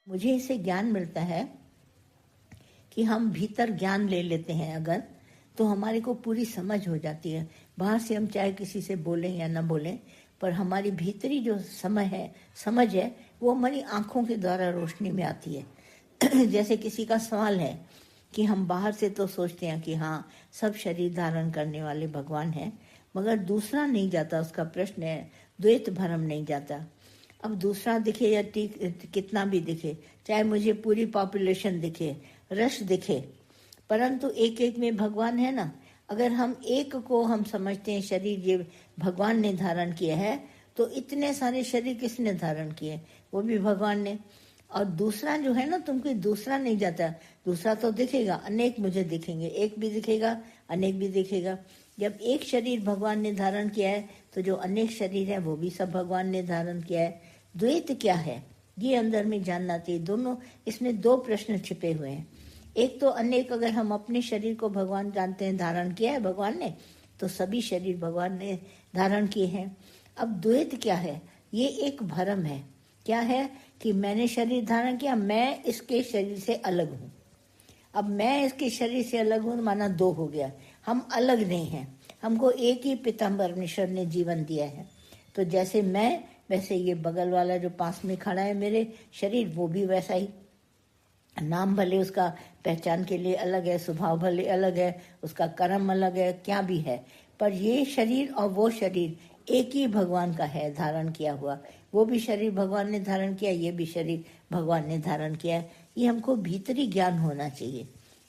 मुझे इससे ज्ञान मिलता है कि हम भीतर ज्ञान ले लेते हैं अगर, तो हमारे को पूरी समझ हो जाती है। बाहर से हम चाहे किसी से बोलें या ना बोलें, पर हमारी भीतरी जो समझ है वो हमारी आंखों के द्वारा रोशनी में आती है। जैसे किसी का सवाल है कि हम बाहर से तो सोचते हैं कि हाँ, सब शरीर धारण करने वाले भगवान हैं, मगर दूसरा नहीं जाता, उसका प्रश्न है, द्वैत भरम नहीं जाता। अब दूसरा दिखे या कितना भी दिखे, चाहे मुझे पूरी पॉपुलेशन दिखे, रश दिखे, परंतु एक एक में भगवान है ना। अगर हम एक को हम समझते हैं शरीर ये भगवान ने धारण किया है, तो इतने सारे शरीर किसने धारण किए? वो भी भगवान ने। और दूसरा जो है ना, तुमको दूसरा नहीं जाता, दूसरा तो दिखेगा, अनेक मुझे दिखेंगे, एक भी दिखेगा, अनेक भी दिखेगा। जब एक शरीर भगवान ने धारण किया है, तो जो अनेक शरीर है वो भी सब भगवान ने धारण किया है। द्वैत क्या है ये अंदर में जानना चाहिए। दोनों, इसमें दो प्रश्न छिपे हुए हैं। एक तो अनेक, अगर हम अपने शरीर को भगवान जानते हैं, धारण किया है भगवान ने, तो सभी शरीर भगवान ने धारण किए हैं। अब द्वैत क्या है? ये एक भ्रम है। क्या है कि मैंने शरीर धारण किया, मैं इसके शरीर से अलग हूँ। अब मैं इसके शरीर से अलग हूँ माना दो हो गया, हम अलग नहीं हैं। हमको एक ही पिता परमेश्वर ने जीवन दिया है। तो जैसे मैं, वैसे ये बगल वाला जो पास में खड़ा है मेरे शरीर, वो भी वैसा ही। नाम भले उसका पहचान के लिए अलग है, स्वभाव भले अलग है, उसका कर्म अलग है, क्या भी है, पर ये शरीर और वो शरीर एक ही भगवान का है धारण किया हुआ। वो भी शरीर भगवान ने धारण किया, ये भी शरीर भगवान ने धारण किया है। ये हमको भीतरी ज्ञान होना चाहिए।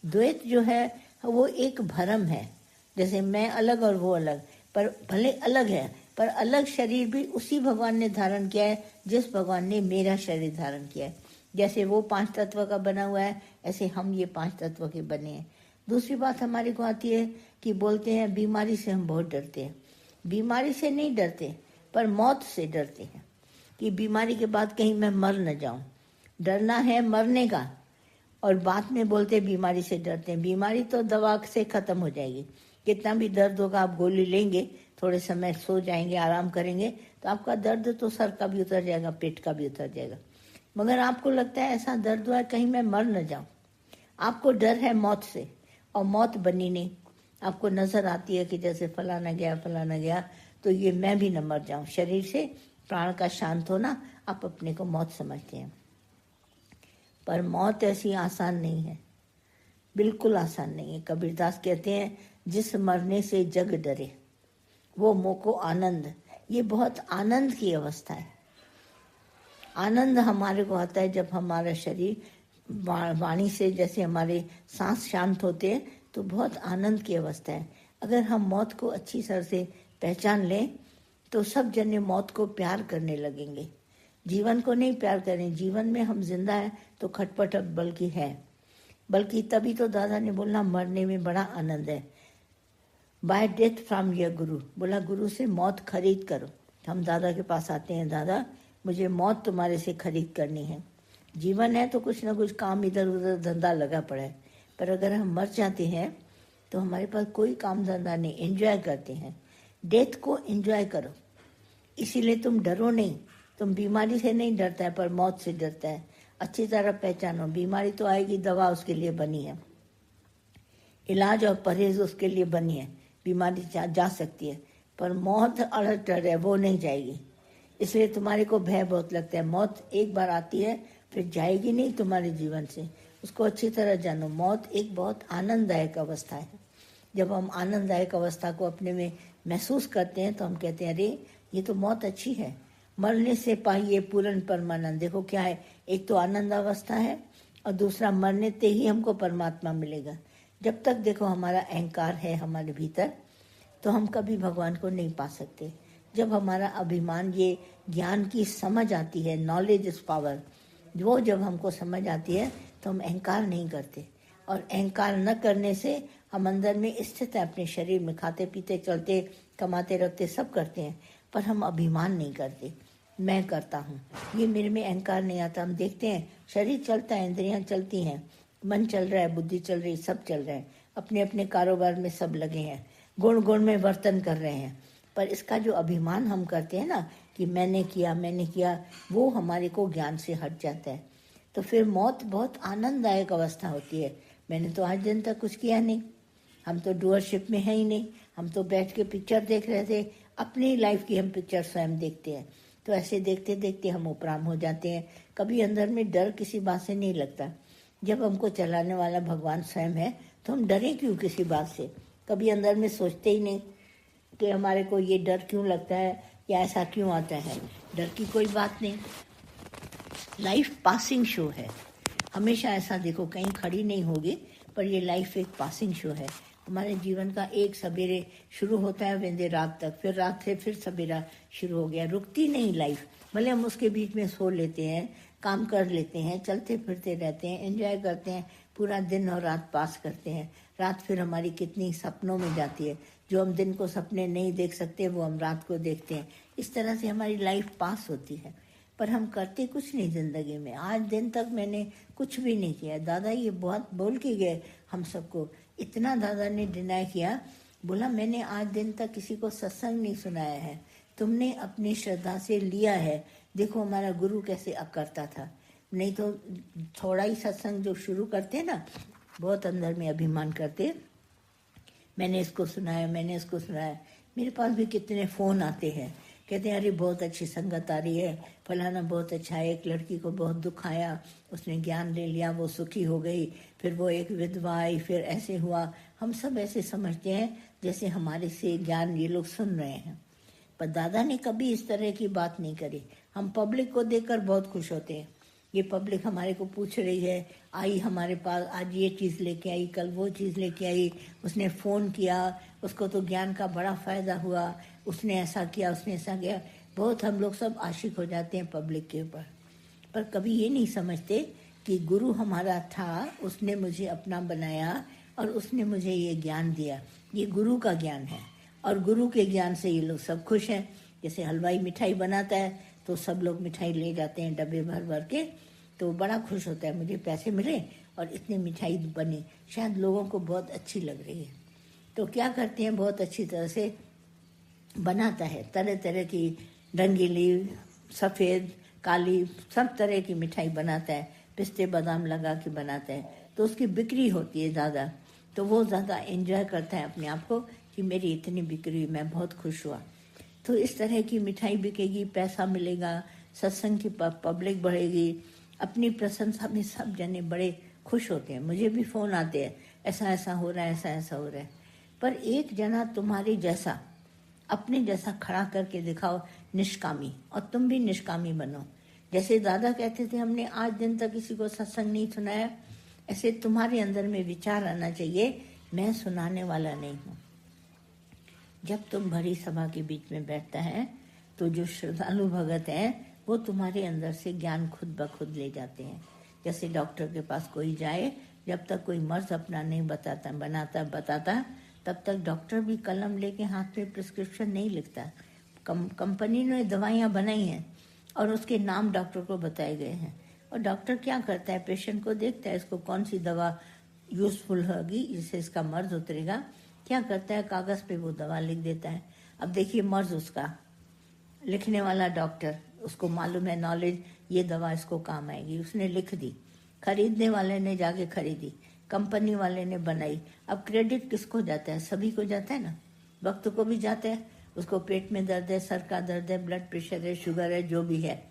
द्वैत जो है वो एक भ्रम है। जैसे मैं अलग और वो अलग, पर भले अलग है, पर अलग शरीर भी उसी भगवान ने धारण किया है जिस भगवान ने मेरा शरीर धारण किया है। जैसे वो 5 तत्व का बना हुआ है, ऐसे हम ये 5 तत्व के बने हैं। दूसरी बात हमारे को आती है कि बोलते हैं बीमारी से हम बहुत डरते हैं। बीमारी से नहीं डरते, पर मौत से डरते हैं कि बीमारी के बाद कहीं मैं मर न जाऊं। डरना है मरने का, और बाद में बोलते बीमारी से डरते हैं। बीमारी तो दवा से खत्म हो जाएगी। कितना भी दर्द होगा, आप गोली लेंगे, थोड़े समय सो जाएंगे, आराम करेंगे, तो आपका दर्द तो सर का भी उतर जाएगा, पेट का भी उतर जाएगा। मगर आपको लगता है ऐसा दर्द हुआ है कहीं मैं मर न जाऊं। आपको डर है मौत से, और मौत बनी नहीं। आपको नजर आती है कि जैसे फलाना गया, तो ये मैं भी न मर जाऊं। शरीर से प्राण का शांत होना, आप अपने को मौत समझते हैं, पर मौत ऐसी आसान नहीं है, बिल्कुल आसान नहीं है। कबीरदास कहते हैं, जिस मरने से जग डरे वो मोको आनंद। ये बहुत आनंद की अवस्था है। आनंद हमारे को आता है जब हमारा शरीर वाणी से, जैसे हमारे सांस शांत होते हैं, तो बहुत आनंद की अवस्था है। अगर हम मौत को अच्छी तरह से पहचान लें, तो सब जने मौत को प्यार करने लगेंगे, जीवन को नहीं प्यार करें। जीवन में हम जिंदा है तो खटपट बल्कि है, बल्कि तभी तो दादा ने बोला मरने में बड़ा आनंद है। बाय डेथ फ्रॉम योर गुरु, बोला गुरु से मौत खरीद करो। हम दादा के पास आते हैं, दादा मुझे मौत तुम्हारे से खरीद करनी है। जीवन है तो कुछ ना कुछ काम इधर उधर धंधा लगा पड़ा है, पर अगर हम मर जाते हैं तो हमारे पास कोई काम धंधा नहीं, एंजॉय करते हैं। डेथ को एंजॉय करो, इसीलिए तुम डरो नहीं। तुम बीमारी से नहीं डरता है, पर मौत से डरता है। अच्छी तरह पहचानो, बीमारी तो आएगी, दवा उसके लिए बनी है, इलाज और परहेज उसके लिए बनी है। बीमारी जा सकती है, पर मौत अड़ट डर है, वो नहीं जाएगी। इसलिए तुम्हारे को भय बहुत लगता है। मौत एक बार आती है, फिर जाएगी नहीं तुम्हारे जीवन से। उसको अच्छी तरह जानो। मौत एक बहुत आनंददायक अवस्था है। जब हम आनंददायक अवस्था को अपने में महसूस करते हैं, तो हम कहते हैं, अरे ये तो मौत अच्छी है। मरने से पाइए पूर्ण परमानंद। देखो क्या है, एक तो आनंद अवस्था है, और दूसरा मरने से ही हमको परमात्मा मिलेगा। जब तक देखो हमारा अहंकार है हमारे भीतर, तो हम कभी भगवान को नहीं पा सकते। जब हमारा अभिमान, ये ज्ञान की समझ आती है, नॉलेज इज पावर, वो जब हमको समझ आती है, तो हम अहंकार नहीं करते। और अहंकार न करने से हम अंदर में स्थित है अपने शरीर में, खाते पीते चलते कमाते रखते सब करते हैं, पर हम अभिमान नहीं करते। मैं करता हूँ, ये मेरे में अहंकार नहीं आता। हम देखते हैं शरीर चलता है, इंद्रियां चलती हैं, मन चल रहा है, बुद्धि चल रही, सब चल रहे हैं, अपने अपने कारोबार में सब लगे हैं, गुण गुण में वर्तन कर रहे हैं। पर इसका जो अभिमान हम करते हैं ना कि मैंने किया, वो हमारे को ज्ञान से हट जाता है। तो फिर मौत बहुत आनंददायक अवस्था होती है। मैंने तो आज दिन तक कुछ किया नहीं, हम तो डूअरशिप में है ही नहीं, हम तो बैठ के पिक्चर देख रहे थे, अपनी लाइफ की हम पिक्चर स्वयं देखते हैं। तो ऐसे देखते देखते हम उपराम हो जाते हैं। कभी अंदर में डर किसी बात से नहीं लगता। जब हमको चलाने वाला भगवान स्वयं है तो हम डरें क्यों किसी बात से? कभी अंदर में सोचते ही नहीं कि हमारे को ये डर क्यों लगता है या ऐसा क्यों आता है। डर की कोई बात नहीं। लाइफ पासिंग शो है, हमेशा ऐसा देखो कहीं खड़ी नहीं होगी, पर ये लाइफ एक पासिंग शो है। हमारे जीवन का एक सवेरे शुरू होता है वेंदे रात तक, फिर रात से फिर सवेरा शुरू हो गया, रुकती नहीं लाइफ। भले हम उसके बीच में सो लेते हैं, काम कर लेते हैं, चलते फिरते रहते हैं, एंजॉय करते हैं, पूरा दिन और रात पास करते हैं। रात फिर हमारी कितनी सपनों में जाती है, जो हम दिन को सपने नहीं देख सकते वो हम रात को देखते हैं। इस तरह से हमारी लाइफ पास होती है, पर हम करते कुछ नहीं जिंदगी में। आज दिन तक मैंने कुछ भी नहीं किया। दादा ये बहुत बोल के गए हम सबको, इतना दादा ने डिनाई किया, बोला मैंने आज दिन तक किसी को सत्संग नहीं सुनाया है, तुमने अपनी श्रद्धा से लिया है। देखो हमारा गुरु कैसे करता था, नहीं तो थोड़ा ही सत्संग जो शुरू करते ना, बहुत अंदर में अभिमान करते, मैंने इसको सुनाया, मैंने इसको सुनाया। मेरे पास भी कितने फ़ोन आते हैं, कहते हैं अरे बहुत अच्छी संगत आ रही है, फलाना बहुत अच्छा है, एक लड़की को बहुत दुख आया, उसने ज्ञान ले लिया, वो सुखी हो गई, फिर वो एक विधवा आई, फिर ऐसे हुआ। हम सब ऐसे समझते हैं जैसे हमारे से ज्ञान ये लोग सुन रहे हैं, पर दादा ने कभी इस तरह की बात नहीं करी। हम पब्लिक को देखकर बहुत खुश होते हैं। ये पब्लिक हमारे को पूछ रही है, आई हमारे पास, आज ये चीज़ लेके आई, कल वो चीज़ लेके आई, उसने फ़ोन किया, उसको तो ज्ञान का बड़ा फ़ायदा हुआ, उसने ऐसा किया, उसने ऐसा किया। बहुत हम लोग सब आशिक हो जाते हैं पब्लिक के ऊपर, पर कभी ये नहीं समझते कि गुरु हमारा था, उसने मुझे अपना बनाया और उसने मुझे ये ज्ञान दिया। ये गुरु का ज्ञान है और गुरु के ज्ञान से ये लोग सब खुश हैं। जैसे हलवाई मिठाई बनाता है तो सब लोग मिठाई ले जाते हैं डब्बे भर भर के, तो बड़ा खुश होता है, मुझे पैसे मिले और इतनी मिठाई बनी, शायद लोगों को बहुत अच्छी लग रही है। तो क्या करते हैं, बहुत अच्छी तरह से बनाता है, तरह तरह की रंगीली, सफ़ेद, काली, सब तरह की मिठाई बनाता है, पिस्ते बादाम लगा के बनाता है, तो उसकी बिक्री होती है ज़्यादा, तो वो ज़्यादा एंजॉय करता है अपने आप को कि मेरी इतनी बिक्री, मैं बहुत खुश हुआ। तो इस तरह की मिठाई बिकेगी, पैसा मिलेगा, सत्संग की पब्लिक बढ़ेगी, अपनी प्रशंसा में सब जने बड़े खुश होते हैं। मुझे भी फ़ोन आते हैं, ऐसा ऐसा हो रहा है, ऐसा ऐसा हो रहा है। पर एक जना तुम्हारे जैसा, अपने जैसा खड़ा करके दिखाओ, निष्कामी, और तुम भी निष्कामी बनो। जैसे दादा कहते थे हमने आज दिन तक किसी को सत्संग नहीं सुनाया, ऐसे तुम्हारे अंदर में विचार आना चाहिए, मैं सुनाने वाला नहीं हूँ। जब तुम भरी सभा के बीच में बैठता है तो जो श्रद्धालु भगत हैं वो तुम्हारे अंदर से ज्ञान खुद ब खुद ले जाते हैं। जैसे डॉक्टर के पास कोई जाए, जब तक कोई मर्ज अपना नहीं बताता तब तक डॉक्टर भी कलम लेके हाथ में प्रिस्क्रिप्शन नहीं लिखता। कंपनी ने दवाइयाँ बनाई हैं और उसके नाम डॉक्टर को बताए गए हैं, और डॉक्टर क्या करता है, पेशेंट को देखता है इसको कौन सी दवा यूजफुल होगी, जिससे इसका मर्ज उतरेगा, क्या करता है कागज़ पे वो दवा लिख देता है। अब देखिए मर्ज उसका, लिखने वाला डॉक्टर, उसको मालूम है नॉलेज, ये दवा इसको काम आएगी, उसने लिख दी, खरीदने वाले ने जाके खरीदी, कंपनी वाले ने बनाई। अब क्रेडिट किसको जाता है? सभी को जाता है ना, वक्त को भी जाता है, उसको पेट में दर्द है, सर का दर्द है, ब्लड प्रेशर है, शुगर है, जो भी है।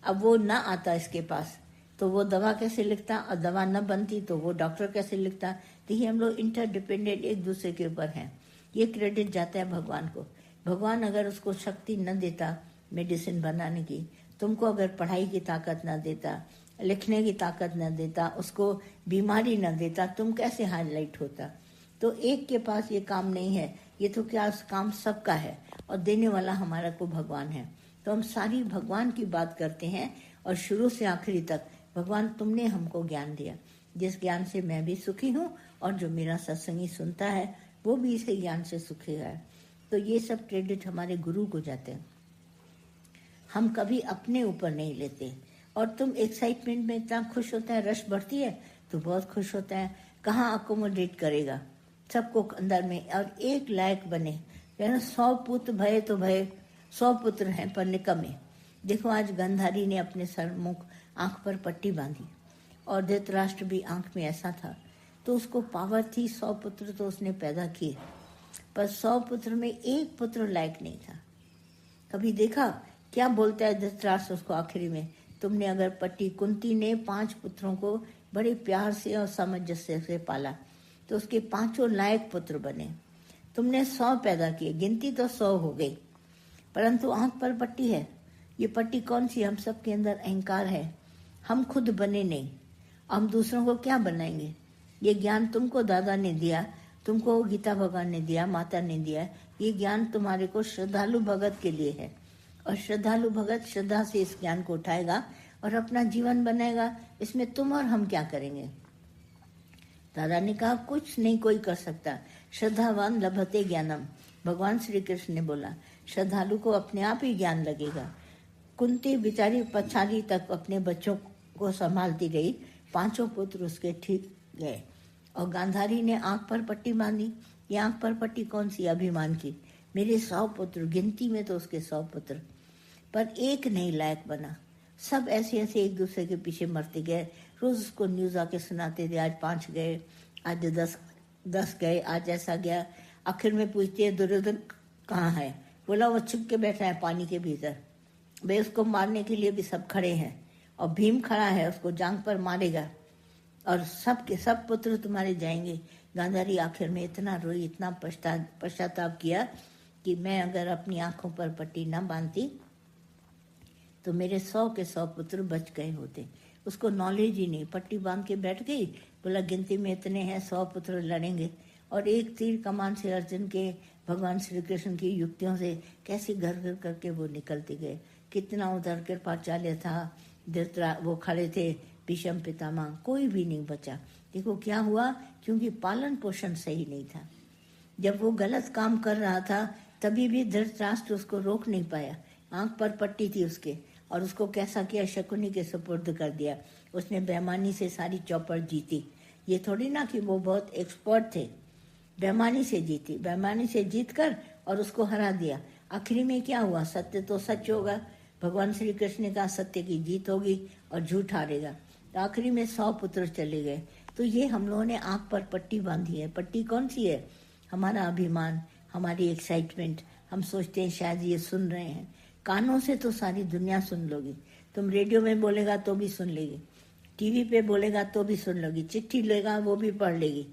अब वो ना आता इसके पास तो वो दवा कैसे लिखता, और दवा न बनती तो वो डॉक्टर कैसे लिखता। देखिए हम लोग इंटरडिपेंडेंट एक दूसरे के ऊपर हैं। ये क्रेडिट जाता है भगवान को। भगवान अगर उसको शक्ति न देता मेडिसिन बनाने की, तुमको अगर पढ़ाई की ताकत न देता, लिखने की ताकत न देता, उसको बीमारी न देता, तुम कैसे हाईलाइट होता। तो एक के पास ये काम नहीं है, ये तो क्या काम सबका है, और देने वाला हमारा को भगवान है। तो हम सारी भगवान की बात करते हैं, और शुरू से आखिरी तक भगवान तुमने हमको ज्ञान दिया, जिस ज्ञान से मैं भी सुखी हूँ और जो मेरा सत्संगी सुनता है वो भी इसी ज्ञान से सुखी है। तो ये सब क्रेडिट हमारे गुरु को जाते हैं, हम कभी अपने ऊपर नहीं लेते। और तुम एक्साइटमेंट में इतना खुश होता है, रश बढ़ती है तो बहुत खुश होता है, कहाँ अकोमोडेट करेगा सबको अंदर में, और एक लायक बने। 100 पुत्र भय तो भय, 100 पुत्र हैं पर निकम्मे। देखो आज गंधारी ने अपने सर मुख आंख पर पट्टी बांधी, और धृतराष्ट्र भी आंख में ऐसा था। तो उसको पावर थी, 100 पुत्र तो उसने पैदा किए, पर 100 पुत्र में एक पुत्र लायक नहीं था। कभी देखा क्या बोलता है धृतराष्ट्र उसको आखिरी में, तुमने अगर पट्टी, कुंती ने 5 पुत्रों को बड़े प्यार से और सामंजस्य से पाला, तो उसके 5 लायक पुत्र बने। तुमने 100 पैदा किए, गिनती तो 100 हो गई, परंतु आंख पर पट्टी है। ये पट्टी कौन सी? हम सब के अंदर अहंकार है। हम खुद बने नहीं, हम दूसरों को क्या बनाएंगे? ये ज्ञान तुमको दादा ने दिया, तुमको गीता भगवान ने दिया, माता ने दिया। ये ज्ञान तुम्हारे को श्रद्धालु भगत के लिए है, और श्रद्धालु भगत श्रद्धा से इस ज्ञान को उठाएगा और अपना जीवन बनाएगा। इसमें तुम और हम क्या करेंगे? दादा ने कहा कुछ नहीं कोई कर सकता। श्रद्धावान लभते ज्ञानम, भगवान श्री कृष्ण ने बोला, श्रद्धालु को अपने आप ही ज्ञान लगेगा। कुंती बेचारी पछाड़ी तक अपने बच्चों को संभालती रही, 5 पुत्र उसके ठीक गए। और गांधारी ने आंख पर पट्टी बांधी। ये आंख पर पट्टी कौन सी? अभिमान की। मेरे 100 पुत्र, गिनती में तो उसके 100 पुत्र, पर एक नहीं लायक बना। सब ऐसे ऐसे एक दूसरे के पीछे मरते गए। रोज उसको न्यूज आके सुनाते थे, आज 5 गए, आज 10 गए, आज ऐसा गया। आखिर में पूछते हैं दुर्योधन कहाँ है? बोला वो छुप के बैठा है पानी के भीतर। वे उसको मारने के लिए भी सब खड़े हैं, और भीम खड़ा है, उसको जांग पर मारेगा, और सब के सब पुत्र तुम्हारे जाएंगे। गांधारी आखिर में इतना रोई, इतना पश्चाताप किया कि मैं अगर अपनी आंखों पर पट्टी ना बांधती तो मेरे 100 के 100 पुत्र बच गए होते। उसको नॉलेज ही नहीं, पट्टी बांध के बैठ गई। बोला गिनती में इतने हैं, 100 पुत्र लड़ेंगे। और एक तीर कमान से अर्जुन के, भगवान श्री कृष्ण की युक्तियों से कैसे घर घर करके वो निकलते गए। कितना उधर कृपाचार्य था, वो खड़े थे, भीष्म पितामह, कोई भी नहीं बचा। देखो क्या हुआ, क्योंकि पालन पोषण सही नहीं था। जब वो गलत काम कर रहा था तभी भी धृतराष्ट्र उसको रोक नहीं पाया। आंख पर पट्टी थी उसके, और उसको कैसा किया, शकुनी के सुपुर्द कर दिया। उसने बेईमानी से सारी चौपड़ जीती। ये थोड़ी ना कि वो बहुत एक्सपर्ट थे, बेईमानी से जीती, बेईमानी से जीत कर और उसको हरा दिया। आखिरी में क्या हुआ, सत्य तो सच होगा। भगवान श्री कृष्ण ने कहा सत्य की जीत होगी और झूठ हारेगा। तो आखिरी में 100 पुत्र चले गए। तो ये हम लोगों ने आंख पर पट्टी बांधी है। पट्टी कौन सी है? हमारा अभिमान, हमारी एक्साइटमेंट। हम सोचते हैं शायद ये सुन रहे हैं। कानों से तो सारी दुनिया सुन लोगी, तुम रेडियो में बोलेगा तो भी सुन लेगी, टीवी पे बोलेगा तो भी सुन लोगी, चिट्ठी लेगा वो भी पढ़ लेगी,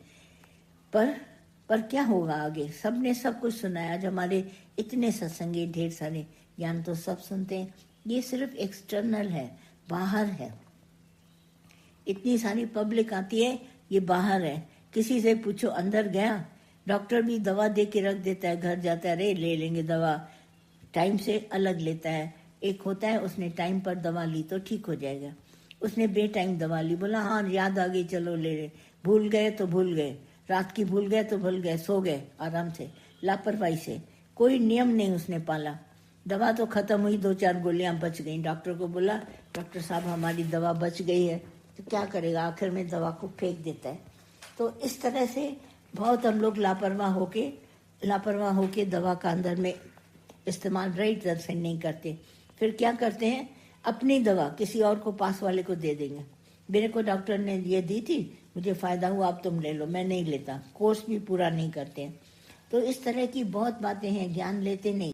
पर क्या होगा आगे? सबने सब कुछ सुना है। आज हमारे इतने सत्संगी, ढेर सारे ज्ञान तो सब सुनते हैं। ये सिर्फ एक्सटर्नल है, बाहर है। इतनी सारी पब्लिक आती है, ये बाहर है। किसी से पूछो अंदर गया, डॉक्टर भी दवा दे के रख देता है, घर जाता है, अरे ले लेंगे दवा, टाइम से अलग लेता है। एक होता है उसने टाइम पर दवा ली तो ठीक हो जाएगा, उसने बे टाइम दवा ली, बोला हाँ याद आ गई चलो ले ले, भूल गए तो भूल गए, रात की भूल गए तो भूल गए, सो गए आराम से, लापरवाही से। कोई नियम नहीं उसने पाला। दवा तो खत्म हुई, 2-4 गोलियां बच गई। डॉक्टर को बोला डॉक्टर साहब हमारी दवा बच गई है, तो क्या करेगा, आखिर में दवा को फेंक देता है। तो इस तरह से बहुत हम लोग लापरवाह होके दवा का अंदर में इस्तेमाल राइट तरह से नहीं करते। फिर क्या करते हैं, अपनी दवा किसी और को, पास वाले को दे देंगे। मेरे को डॉक्टर ने ये दी थी, मुझे फायदा हुआ, अब तुम ले लो, मैं नहीं लेता। कोर्स भी पूरा नहीं करते। तो इस तरह की बहुत बातें हैं, ज्ञान लेते नहीं।